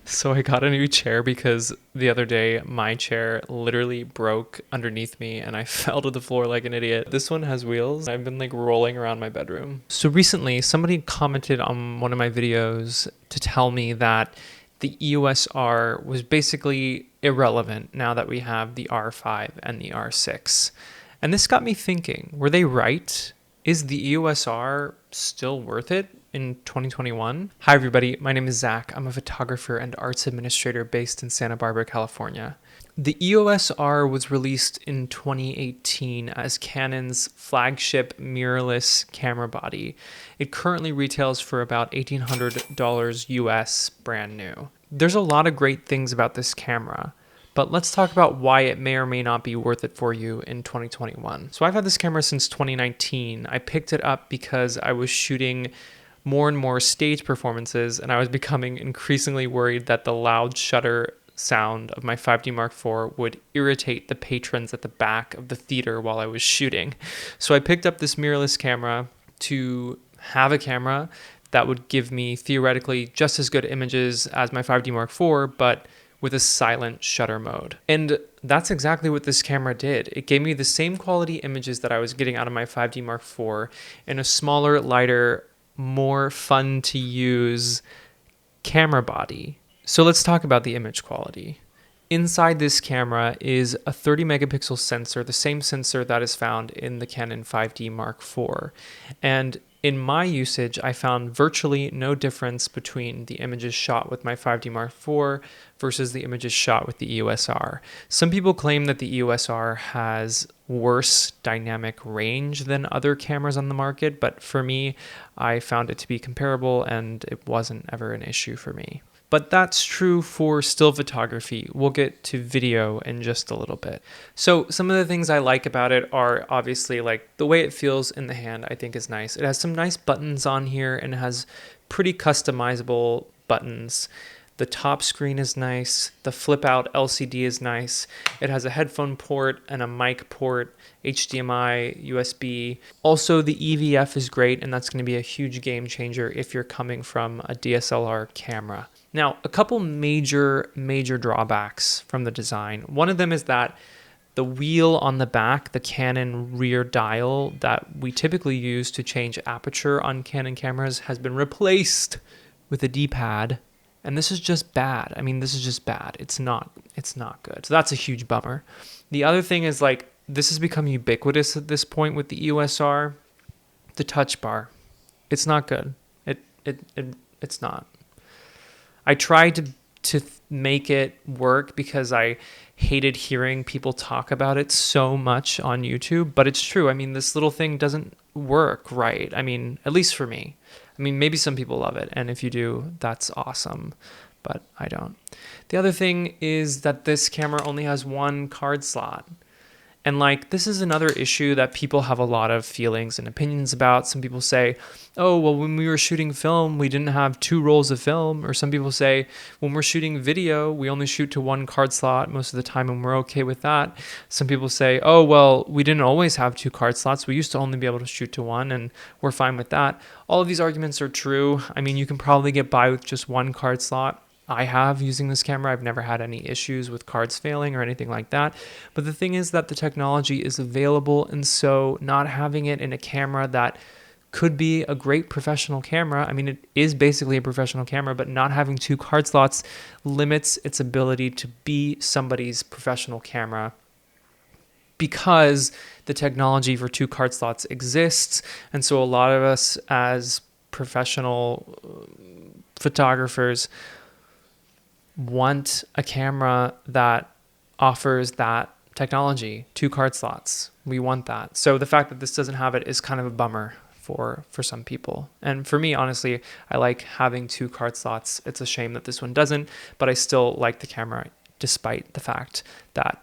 So I got a new chair because the other day my chair literally broke underneath me and I fell to the floor like an idiot. This one has wheels. I've been like rolling around my bedroom. So recently somebody commented on one of my videos to tell me that the EOS R was basically irrelevant now that we have the R5 and the R6. And this got me thinking, were they right? Is the EOS R still worth it in 2021? Hi, everybody. My name is Zach. I'm a photographer and arts administrator based in Santa Barbara, California. The EOS R was released in 2018 as Canon's flagship mirrorless camera body. It currently retails for about $1,800 US brand new. There's a lot of great things about this camera, but let's talk about why it may or may not be worth it for you in 2021. So I've had this camera since 2019. I picked it up because I was shooting more and more stage performances, and I was becoming increasingly worried that the loud shutter sound of my 5D Mark IV would irritate the patrons at the back of the theater while I was shooting. So I picked up this mirrorless camera to have a camera that would give me theoretically just as good images as my 5D Mark IV, but with a silent shutter mode. And that's exactly what this camera did. It gave me the same quality images that I was getting out of my 5D Mark IV in a smaller, lighter, more fun to use camera body. So let's talk about the image quality. Inside this camera is a 30 megapixel sensor, the same sensor that is found in the Canon 5D Mark IV. And in my usage, I found virtually no difference between the images shot with my 5D Mark IV versus the images shot with the EOS R. Some people claim that the EOS R has worse dynamic range than other cameras on the market, but for me, I found it to be comparable and it wasn't ever an issue for me. But that's true for still photography. We'll get to video in just a little bit. So some of the things I like about it are obviously like the way it feels in the hand, I think is nice. It has some nice buttons on here and it has pretty customizable buttons. The top screen is nice. The flip out LCD is nice. It has a headphone port and a mic port, HDMI, USB. Also, the EVF is great, and that's going to be a huge game changer if you're coming from a DSLR camera. Now, a couple major drawbacks from the design. One of them is that the wheel on the back, the Canon rear dial that we typically use to change aperture on Canon cameras, has been replaced with a D-pad. And this is just bad. I mean, this is just bad. It's not good. So that's a huge bummer. The other thing is like, this has become ubiquitous at this point with the EOS R. The touch bar. It's not good. It's not. I tried to make it work because I hated hearing people talk about it so much on YouTube, but it's true. I mean, this little thing doesn't work right. I mean, at least for me. I mean, maybe some people love it, and if you do, that's awesome, but I don't. The other thing is that this camera only has one card slot. And like, this is another issue that people have a lot of feelings and opinions about. Some people say, oh, well, when we were shooting film, we didn't have two rolls of film. Or some people say, when we're shooting video, we only shoot to one card slot most of the time and we're okay with that. Some people say, oh, well, we didn't always have two card slots. We used to only be able to shoot to one and we're fine with that. All of these arguments are true. I mean, you can probably get by with just one card slot. I have using this camera. I've never had any issues with cards failing or anything like that. But the thing is that the technology is available, and so not having it in a camera that could be a great professional camera, I mean, it is basically a professional camera, but not having two card slots limits its ability to be somebody's professional camera because the technology for two card slots exists. And so a lot of us as professional photographers want a camera that offers that technology, two card slots. We want that. So the fact that this doesn't have it is kind of a bummer for some people. And for me, honestly, I like having two card slots. It's a shame that this one doesn't, but I still like the camera despite the fact that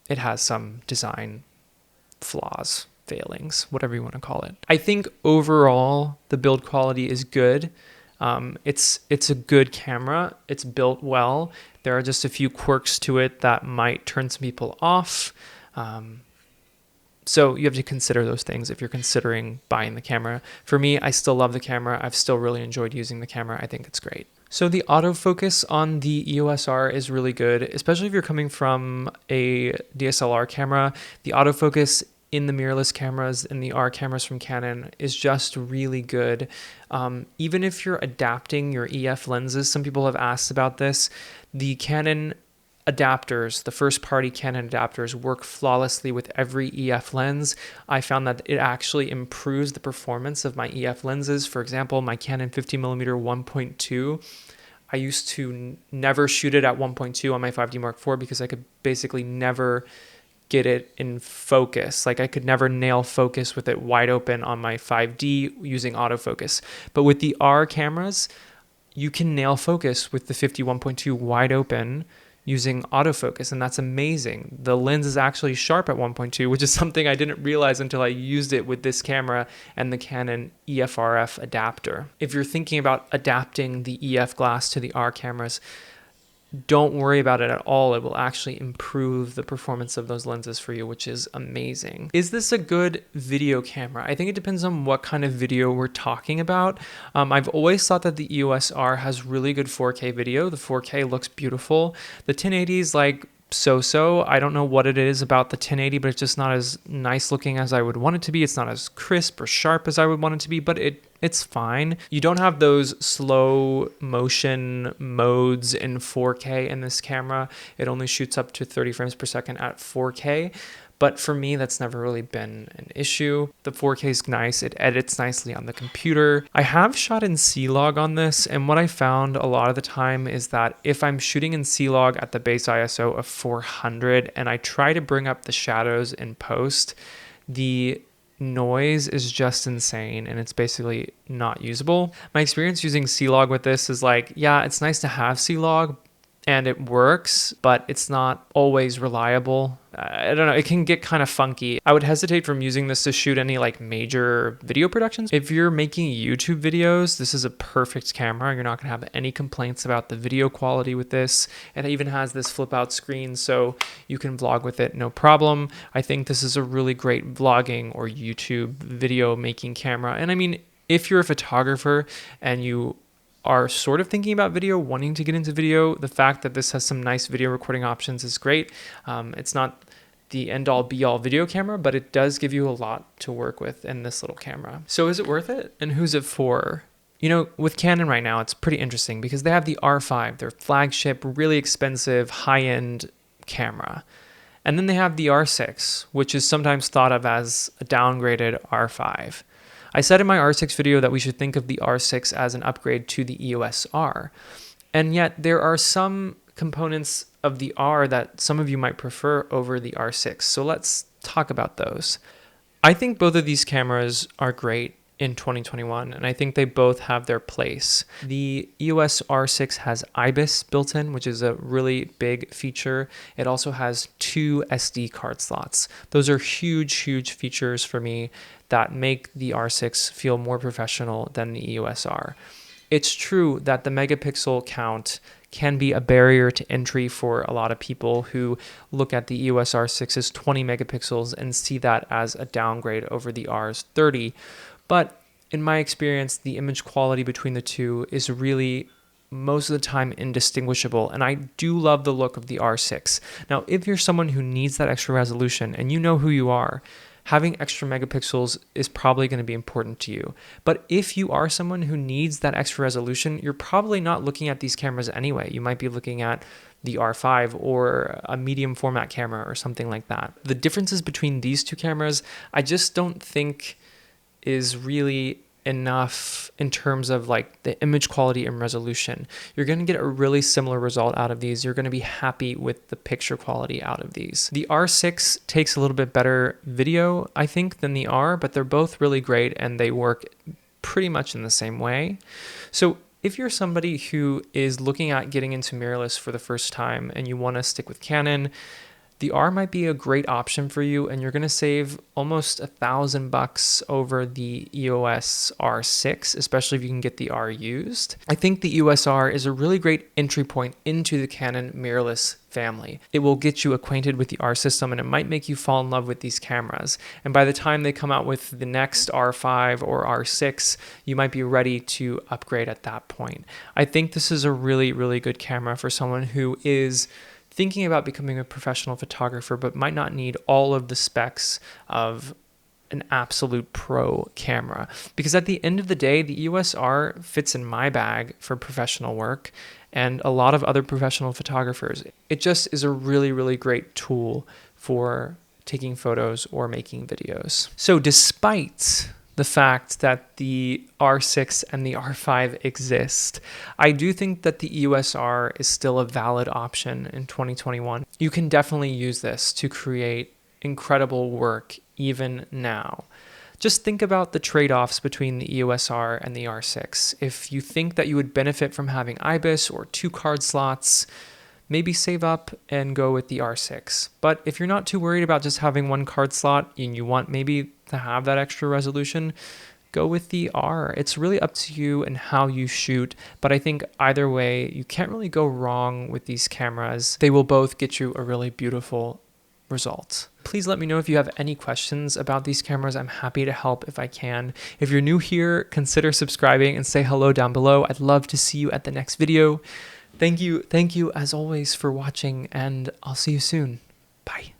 it has some design flaws, failings, whatever you want to call it. I think overall the build quality is good. It's a good camera. It's built well. There are just a few quirks to it that might turn some people off. So you have to consider those things if you're considering buying the camera. For me, I still love the camera. I've still really enjoyed using the camera. I think it's great. So the autofocus on the EOS R is really good, especially if you're coming from a DSLR camera. The autofocus in the mirrorless cameras and the R cameras from Canon is just really good. Even if you're adapting your EF lenses, some people have asked about this, the Canon adapters, the first party Canon adapters, work flawlessly with every EF lens. I found that it actually improves the performance of my EF lenses. For example, my Canon 50mm 1.2, I used to never shoot it at 1.2 on my 5D Mark IV because I could basically never get it in focus. Like I could never nail focus with it wide open on my 5D using autofocus. But with the R cameras, you can nail focus with the 51.2 wide open using autofocus, and that's amazing. The lens is actually sharp at 1.2, which is something I didn't realize until I used it with this camera and the Canon EF-RF adapter. If you're thinking about adapting the EF glass to the R cameras, don't worry about it at all. It will actually improve the performance of those lenses for you, which is amazing. Is this a good video camera? I think it depends on what kind of video we're talking about. I've always thought that the EOS R has really good 4K video. The 4K looks beautiful. The 1080 is like so-so. I don't know what it is about the 1080, but it's just not as nice looking as I would want it to be. It's not as crisp or sharp as I would want it to be, but it's fine. You don't have those slow motion modes in 4K in this camera. It only shoots up to 30 frames per second at 4K. But for me, that's never really been an issue. The 4K is nice. It edits nicely on the computer. I have shot in CLog on this, and what I found a lot of the time is that if I'm shooting in CLog at the base ISO of 400 and I try to bring up the shadows in post, the noise is just insane and it's basically not usable. My experience using CLog with this is like, yeah, it's nice to have CLog and it works, but it's not always reliable. I don't know, it can get kind of funky. I would hesitate from using this to shoot any like major video productions. If you're making YouTube videos, this is a perfect camera. You're not gonna have any complaints about the video quality with this. It even has this flip out screen so you can vlog with it, no problem. I think this is a really great vlogging or YouTube video making camera. And I mean, if you're a photographer and you are sort of thinking about video, wanting to get into video, the fact that this has some nice video recording options is great. It's not the end-all be-all video camera, but it does give you a lot to work with in this little camera. So is it worth it? And who's it for? You know, with Canon right now, it's pretty interesting because they have the R5, their flagship, really expensive, high-end camera. And then they have the R6, which is sometimes thought of as a downgraded R5. I said in my R6 video that we should think of the R6 as an upgrade to the EOS R. And yet there are some components of the R that some of you might prefer over the R6. So let's talk about those. I think both of these cameras are great in 2021, and I think they both have their place. The EOS R6 has IBIS built in, which is a really big feature. It also has 2 SD card slots. Those are huge, huge features for me that make the R6 feel more professional than the EOS R. It's true that the megapixel count can be a barrier to entry for a lot of people who look at the EOS R6's 20 megapixels and see that as a downgrade over the R's 30. But in my experience, the image quality between the two is really most of the time indistinguishable, and I do love the look of the R6. Now, if you're someone who needs that extra resolution and you know who you are, having extra megapixels is probably going to be important to you. But if you are someone who needs that extra resolution, you're probably not looking at these cameras anyway. You might be looking at the R5 or a medium format camera or something like that. The differences between these two cameras, I just don't think is really enough in terms of like the image quality and resolution. You're going to get a really similar result out of these. You're going to be happy with the picture quality out of these. The R6 takes a little bit better video, I think, than the R, but they're both really great and they work pretty much in the same way. So if you're somebody who is looking at getting into mirrorless for the first time and you want to stick with Canon, the R might be a great option for you, and you're going to save almost $1,000 over the EOS R6, especially if you can get the R used. I think the EOS R is a really great entry point into the Canon mirrorless family. It will get you acquainted with the R system, and it might make you fall in love with these cameras. And by the time they come out with the next R5 or R6, you might be ready to upgrade at that point. I think this is a really, really good camera for someone who is thinking about becoming a professional photographer, but might not need all of the specs of an absolute pro camera. Because at the end of the day, the EOS R fits in my bag for professional work and a lot of other professional photographers. It just is a really, really great tool for taking photos or making videos. So despite the fact that the R6 and the R5 exist, I do think that the EOS R is still a valid option in 2021. You can definitely use this to create incredible work even now. Just think about the trade-offs between the EOS R and the R6. If you think that you would benefit from having IBIS or 2 card slots, maybe save up and go with the R6. But if you're not too worried about just having 1 card slot and you want maybe to have that extra resolution, go with the R. It's really up to you and how you shoot, but I think either way, you can't really go wrong with these cameras. They will both get you a really beautiful result. Please let me know if you have any questions about these cameras. I'm happy to help if I can. If you're new here, consider subscribing and say hello down below. I'd love to see you at the next video. Thank you as always for watching, and I'll see you soon. Bye.